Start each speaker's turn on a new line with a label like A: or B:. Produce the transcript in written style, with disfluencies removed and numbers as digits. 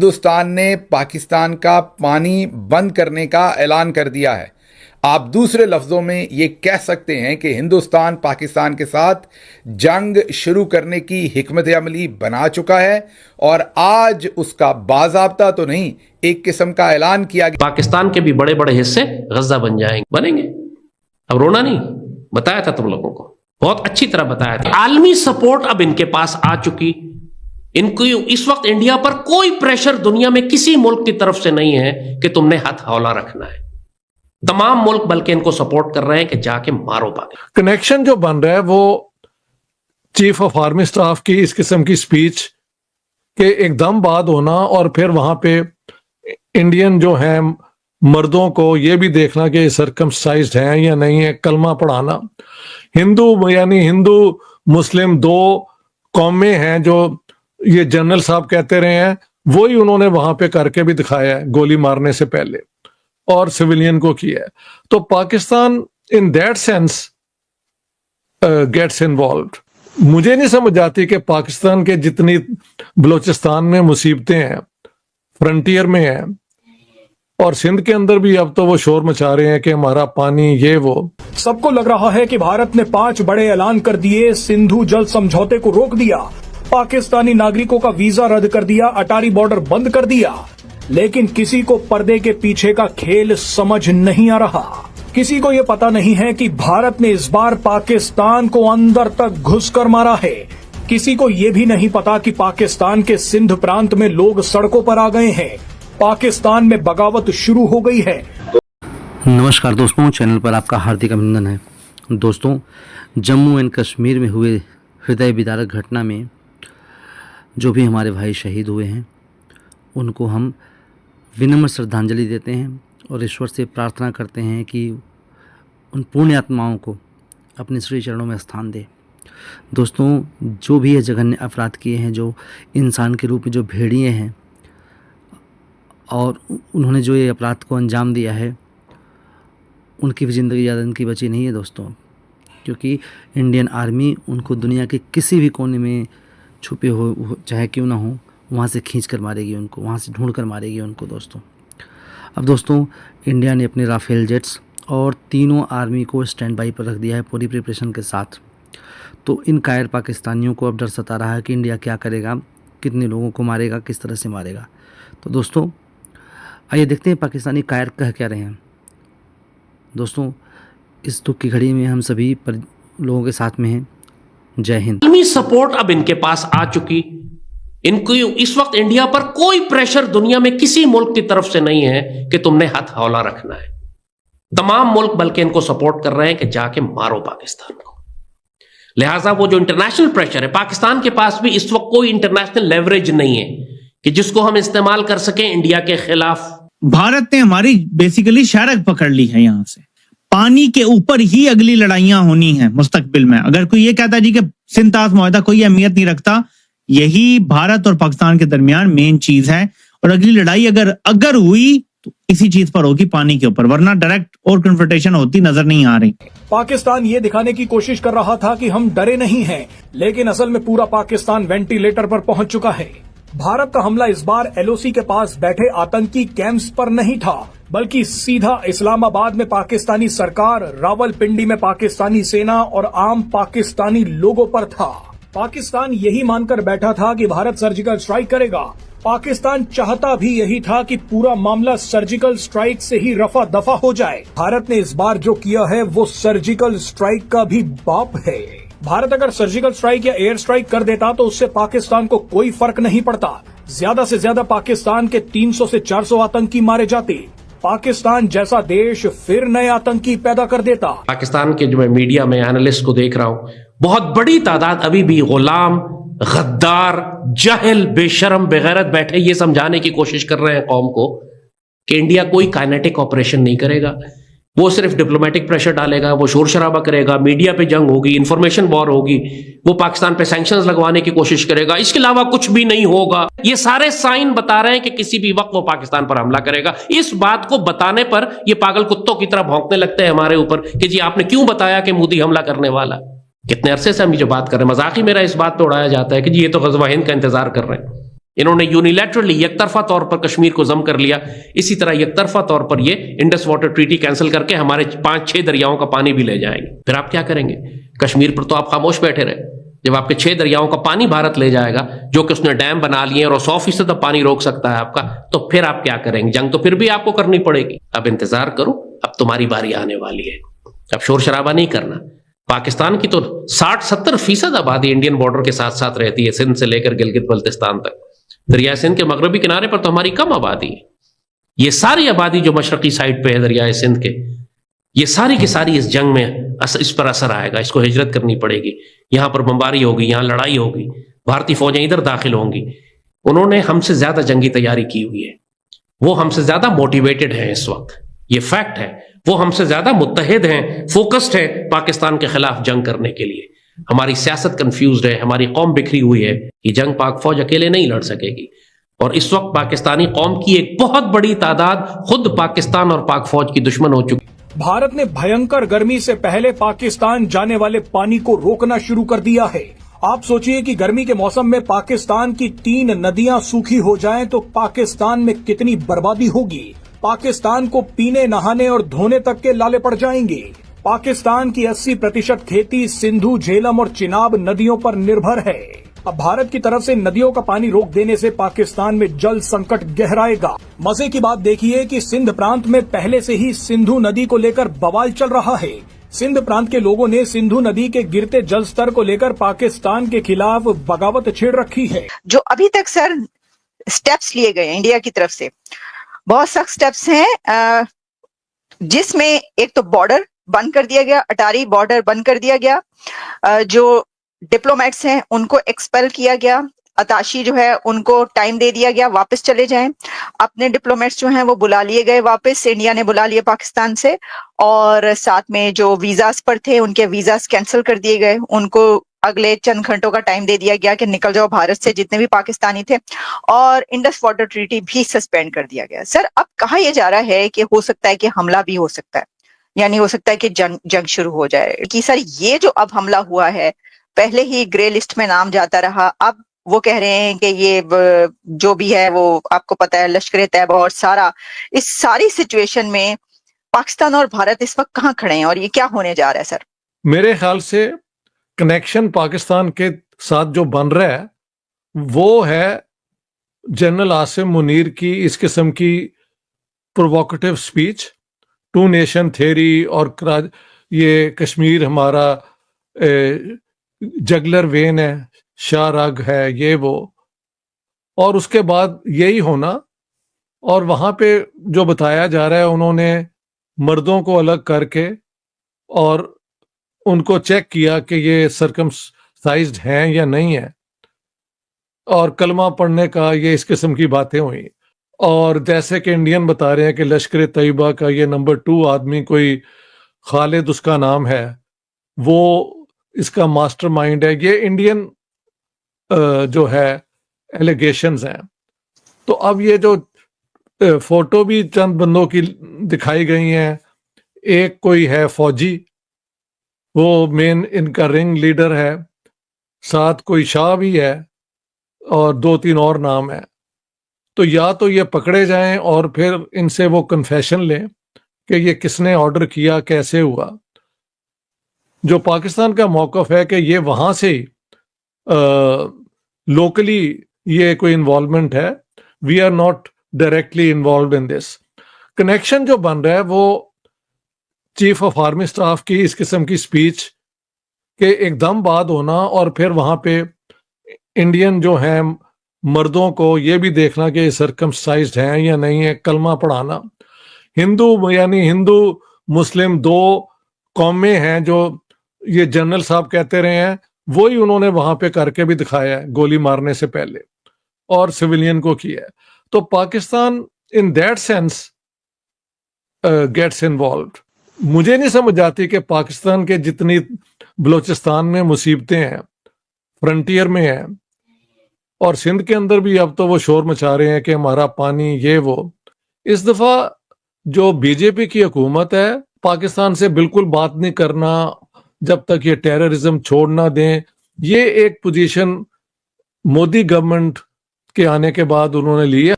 A: हिंदुस्तान ने पाकिस्तान का पानी बंद करने का ऐलान कर दिया है। आप दूसरे लफ्जों में ये कह सकते हैं कि हिंदुस्तान पाकिस्तान के साथ जंग शुरू करने की हिकमत अमली बना चुका है और आज उसका बाज़ाब्ता तो नहीं, एक किस्म का ऐलान किया गया।
B: पाकिस्तान के भी बड़े बड़े हिस्से गजा बनेंगे। अब रोना नहीं, बताया था तुम लोगों को, बहुत अच्छी तरह बताया था। आलमी सपोर्ट अब इनके पास आ चुकी। इनको इस वक्त इंडिया पर कोई प्रेशर दुनिया में किसी मुल्क की तरफ से नहीं है कि तुमने हाथ हौला रखना है। तमाम मुल्क बल्कि इनको सपोर्ट कर रहे हैं कि जाके मारो पाकिस्तान।
C: कनेक्शन जो बन रहा है वो चीफ ऑफ आर्मी स्टाफ की इस किस्म की स्पीच के एकदम बाद होना और फिर वहां पे इंडियन जो हैं मर्दों को ये भी देखना कि सर्कमस्टाइज्ड हैं या नहीं है, कलमा पढ़ाना। हिंदू मुस्लिम दो कौमें हैं जो ये जनरल साहब कहते रहे हैं, वही उन्होंने वहां पे करके भी दिखाया है गोली मारने से पहले, और सिविलियन को किया है। तो Pakistan in that sense gets involved. मुझे नहीं समझ आती कि पाकिस्तान के जितनी बलूचिस्तान में मुसीबतें हैं, फ्रंटियर में हैं, और सिंध के अंदर भी अब तो वो शोर मचा रहे हैं कि हमारा पानी ये वो।
D: सबको लग रहा है कि भारत ने 5 बड़े ऐलान कर दिए, सिंधु जल समझौते को रोक दिया, पाकिस्तानी नागरिकों का वीजा रद्द कर दिया, अटारी बॉर्डर बंद कर दिया। लेकिन किसी को पर्दे के पीछे का खेल समझ नहीं आ रहा। किसी को ये पता नहीं है कि भारत ने इस बार पाकिस्तान को अंदर तक घुसकर मारा है। किसी को ये भी नहीं पता कि पाकिस्तान के सिंध प्रांत में लोग सड़कों पर आ गए हैं। पाकिस्तान में बगावत शुरू हो गई है।
E: नमस्कार दोस्तों, चैनल पर आपका हार्दिक अभिनंदन है। दोस्तों, जम्मू एंड कश्मीर में हुए हृदय विदारक घटना में जो भी हमारे भाई शहीद हुए हैं, उनको हम विनम्र श्रद्धांजलि देते हैं और ईश्वर से प्रार्थना करते हैं कि उन पुण्य आत्माओं को अपने श्री चरणों में स्थान दे। दोस्तों, जो भी ये जघन्य अपराध किए हैं, जो इंसान के रूप में जो भेड़िए हैं, और उन्होंने जो ये अपराध को अंजाम दिया है, उनकी भी ज़िंदगी ज़्यादा इनकी बची नहीं है दोस्तों, क्योंकि इंडियन आर्मी उनको दुनिया के किसी भी कोने में छुपे हो चाहे क्यों ना हो, वहाँ से खींच कर मारेगी उनको, वहाँ से ढूंढ कर मारेगी उनको दोस्तों। अब दोस्तों, इंडिया ने अपने राफेल जेट्स और तीनों आर्मी को स्टैंड बाई पर रख दिया है पूरी प्रिपरेशन के साथ। तो इन कायर पाकिस्तानियों को अब डर सता रहा है कि इंडिया क्या करेगा, कितने लोगों को मारेगा, किस तरह से मारेगा। तो दोस्तों, आइए देखते हैं पाकिस्तानी कायर कह क्या रहे हैं। दोस्तों, इस दुख की घड़ी में हम सभी लोगों के साथ में हैं। जय हिंद।
B: आलमी सपोर्ट अब इनके पास आ चुकी। इनको इस वक्त इंडिया पर कोई प्रेशर दुनिया में किसी मुल्क की तरफ से नहीं है कि तुमने हाथ हौला रखना है। तमाम मुल्क बल्कि इनको सपोर्ट कर रहे हैं कि जाके मारो पाकिस्तान को। लिहाजा वो जो इंटरनेशनल प्रेशर है, पाकिस्तान के पास भी इस वक्त कोई इंटरनेशनल लेवरेज नहीं है कि जिसको हम इस्तेमाल कर सकें इंडिया के खिलाफ।
F: भारत ने हमारी बेसिकली शरक पकड़ ली है। यहां से पानी के ऊपर ही अगली लड़ाइयां होनी है मुस्तकबिल में। अगर कोई ये कहता जी कि सिंध ताश मुआहदा कोई अहमियत नहीं रखता, यही भारत और पाकिस्तान के दरमियान मेन चीज है। और अगली लड़ाई अगर हुई तो इसी चीज पर होगी, पानी के ऊपर, वरना डायरेक्ट और कन्फ्रंटेशन होती नजर नहीं आ रही।
D: पाकिस्तान ये दिखाने की कोशिश कर रहा था कि हम डरे नहीं हैं, लेकिन असल में पूरा पाकिस्तान वेंटिलेटर पर पहुंच चुका है। भारत का हमला इस बार एलओसी के पास बैठे आतंकी कैंप्स पर नहीं था, बल्कि सीधा इस्लामाबाद में पाकिस्तानी सरकार, रावलपिंडी में पाकिस्तानी सेना और आम पाकिस्तानी लोगों पर था। पाकिस्तान यही मानकर बैठा था कि भारत सर्जिकल स्ट्राइक करेगा। पाकिस्तान चाहता भी यही था कि पूरा मामला सर्जिकल स्ट्राइक से ही रफा दफा हो जाए। भारत ने इस बार जो किया है वो सर्जिकल स्ट्राइक का भी बाप है। भारत अगर सर्जिकल स्ट्राइक या एयर स्ट्राइक कर देता तो उससे पाकिस्तान को कोई फर्क नहीं पड़ता। ज्यादा से ज्यादा पाकिस्तान के 300 से 400 आतंकी मारे जाते। पाकिस्तान जैसा देश फिर नए आतंकी पैदा कर देता।
B: पाकिस्तान के जो मैं मीडिया में एनालिस्ट को देख रहा हूं, बहुत बड़ी तादाद अभी भी गुलाम, गद्दार, जाहिल, बेशरम, बेगैरत बैठे ये समझाने की कोशिश कर रहे हैं कौम को कि इंडिया कोई काइनेटिक ऑपरेशन नहीं करेगा, वो सिर्फ डिप्लोमेटिक प्रेशर डालेगा, वो शोर शराबा करेगा, मीडिया पे जंग होगी, इंफॉर्मेशन वॉर होगी, वो पाकिस्तान पे सैंक्शंस लगवाने की कोशिश करेगा, इसके अलावा कुछ भी नहीं होगा। ये सारे साइन बता रहे हैं कि किसी भी वक्त वो पाकिस्तान पर हमला करेगा। इस बात को बताने पर ये पागल कुत्तों की तरह भौंकने लगते हैं हमारे ऊपर कि जी आपने क्यों बताया कि मोदी हमला करने वाला। कितने अरसे से हम ये जो बात कर रहे हैं, मजाक ही मेरा इस बात पे उड़ाया जाता है कि जी ये तो गज़वा हिंद का इंतजार कर रहे हैं। इन्होंने यूनिलैटरली एकतरफा तौर पर कश्मीर को जम कर लिया। इसी तरह एकतरफा तौर पर ये इंडस वाटर ट्रीटी कैंसिल करके हमारे 5-6 दरियाओं का पानी भी ले जाएंगे। फिर आप क्या करेंगे? कश्मीर पर तो आप खामोश बैठे रहे। जब आपके 6 दरियाओं का पानी भारत ले जाएगा, जो कि उसने डैम बना लिए और 100% पानी रोक सकता है आपका, तो फिर आप क्या करेंगे? जंग तो फिर भी आपको करनी पड़ेगी। अब इंतजार करो, अब तुम्हारी बारी आने वाली है। अब शोर शराबा नहीं करना। पाकिस्तान की तो 60-70% आबादी इंडियन बॉर्डर के साथ साथ रहती है, सिंध से लेकर गिलगित बल्तिस्तान तक। दरिया सिंध के मगरबी किनारे पर तो हमारी कम आबादी है। ये सारी आबादी जो मशरकी साइड पे है दरिया सिंध के, ये सारी की सारी इस जंग में इस पर असर आएगा। इसको हिजरत करनी पड़ेगी। यहां पर बमबारी होगी, यहां लड़ाई होगी, भारतीय फौजें इधर दाखिल होंगी। उन्होंने हमसे ज्यादा जंगी तैयारी की हुई है, वो हमसे ज्यादा मोटिवेटेड है इस वक्त, ये फैक्ट है। वो हमसे ज्यादा मुत्तहिद हैं, फोकस्ड है पाकिस्तान के खिलाफ जंग करने के लिए। हमारी सियासत कंफ्यूज्ड है, हमारी कौम बिखरी हुई है। ये जंग पाक फौज अकेले नहीं लड़ सकेगी। और इस वक्त पाकिस्तानी कौम की एक बहुत बड़ी तादाद खुद पाकिस्तान और पाक फौज की दुश्मन हो चुकी।
D: भारत ने भयंकर गर्मी से पहले पाकिस्तान जाने वाले पानी को रोकना शुरू कर दिया है। आप सोचिए कि गर्मी के मौसम में पाकिस्तान की 3 नदियां सूखी हो जाएं तो पाकिस्तान में कितनी बर्बादी होगी। पाकिस्तान को पीने, नहाने और धोने तक के लाले पड़ जाएंगे। पाकिस्तान की 80% खेती सिंधु, झेलम और चिनाब नदियों पर निर्भर है। अब भारत की तरफ से नदियों का पानी रोक देने से पाकिस्तान में जल संकट गहराएगा। मजे की बात देखिए कि सिंध प्रांत में पहले से ही सिंधु नदी को लेकर बवाल चल रहा है। सिंध प्रांत के लोगों ने सिंधु नदी के गिरते जल स्तर को लेकर पाकिस्तान के खिलाफ बगावत छेड़ रखी है।
G: जो अभी तक सर स्टेप्स लिए गए इंडिया की तरफ से, बहुत सख्त स्टेप्स हैं, जिसमें एक तो बॉर्डर बंद कर दिया गया, अटारी बॉर्डर बंद कर दिया गया। जो डिप्लोमेट्स हैं उनको एक्सपेल किया गया। अताशी जो है उनको टाइम दे दिया गया, वापस चले जाएं। अपने डिप्लोमेट्स जो हैं वो बुला लिए गए वापस, इंडिया ने बुला लिए पाकिस्तान से। और साथ में जो वीजास पर थे उनके वीजास कैंसिल कर दिए गए। उनको अगले चंद घंटों का टाइम दे दिया गया कि निकल जाओ भारत से, जितने भी पाकिस्तानी थे। और इंडस वाटर ट्रीटी भी सस्पेंड कर दिया गया। सर अब कहा यह जा रहा है कि हो सकता है कि हमला भी हो सकता है, यानी हो सकता है कि जंग शुरू हो जाए। कि सर ये जो अब हमला हुआ है, पहले ही ग्रे लिस्ट में नाम जाता रहा, अब वो कह रहे हैं कि ये जो भी है वो आपको पता है लश्कर तैयबा और सारा, इस सारी सिचुएशन में पाकिस्तान और भारत इस वक्त कहाँ खड़े हैं और ये क्या होने जा रहा है? सर
C: मेरे ख्याल से कनेक्शन पाकिस्तान के साथ जो बन रहा है वो है जनरल आसिम मुनीर की इस किस्म की प्रोवोकेटिव स्पीच, 2 नेशन थ्योरी और ये कश्मीर हमारा जगलर वेन है, शाह रग है, ये वो, और उसके बाद यही होना। और वहां पे जो बताया जा रहा है, उन्होंने मर्दों को अलग करके और उनको चेक किया कि ये सर्कमसाइज्ड हैं या नहीं है, और कलमा पढ़ने का ये इस किस्म की बातें हुई। और जैसे कि इंडियन बता रहे हैं कि लश्कर तैयबा का ये नंबर 2 आदमी कोई खालिद उसका नाम है, वो इसका मास्टरमाइंड है। ये इंडियन जो है एलिगेशंस हैं। तो अब ये जो फोटो भी चंद बंदों की दिखाई गई हैं, एक कोई है फौजी, वो मेन इनका रिंग लीडर है, साथ कोई शाह भी है और 2-3 और नाम है। तो या तो ये पकड़े जाएं और फिर इनसे वो कन्फेशन लें कि ये किसने ऑर्डर किया, कैसे हुआ। जो पाकिस्तान का मौकफ है कि ये वहां से लोकली ये कोई इन्वॉल्वमेंट है, we are not directly involve in this. Connection जो बन रहा है वो चीफ ऑफ आर्मी स्टाफ की इस किस्म की स्पीच के एकदम बाद होना, और फिर वहां पे इंडियन जो हैं मर्दों को ये भी देखना कि सर्कमसाइज्ड हैं या नहीं है, कलमा पढ़ाना। हिंदू यानी हिंदू मुस्लिम 2 कौमें हैं जो ये जनरल साहब कहते रहे हैं, वही उन्होंने वहां पे करके भी दिखाया है गोली मारने से पहले, और सिविलियन को किया है। तो Pakistan in that sense gets involved. मुझे नहीं समझ आती कि पाकिस्तान के जितनी बलूचिस्तान में मुसीबतें हैं, फ्रंटियर में हैं, और सिंध के अंदर भी अब तो वो शोर मचा रहे हैं कि हमारा पानी ये वो। इस दफा जो बीजेपी की हुकूमत है, पाकिस्तान से बिल्कुल बात नहीं करना जब तक ये टेररिज्म छोड़ ना दें, ये एक पोजीशन मोदी गवर्नमेंट के आने के बाद उन्होंने लिए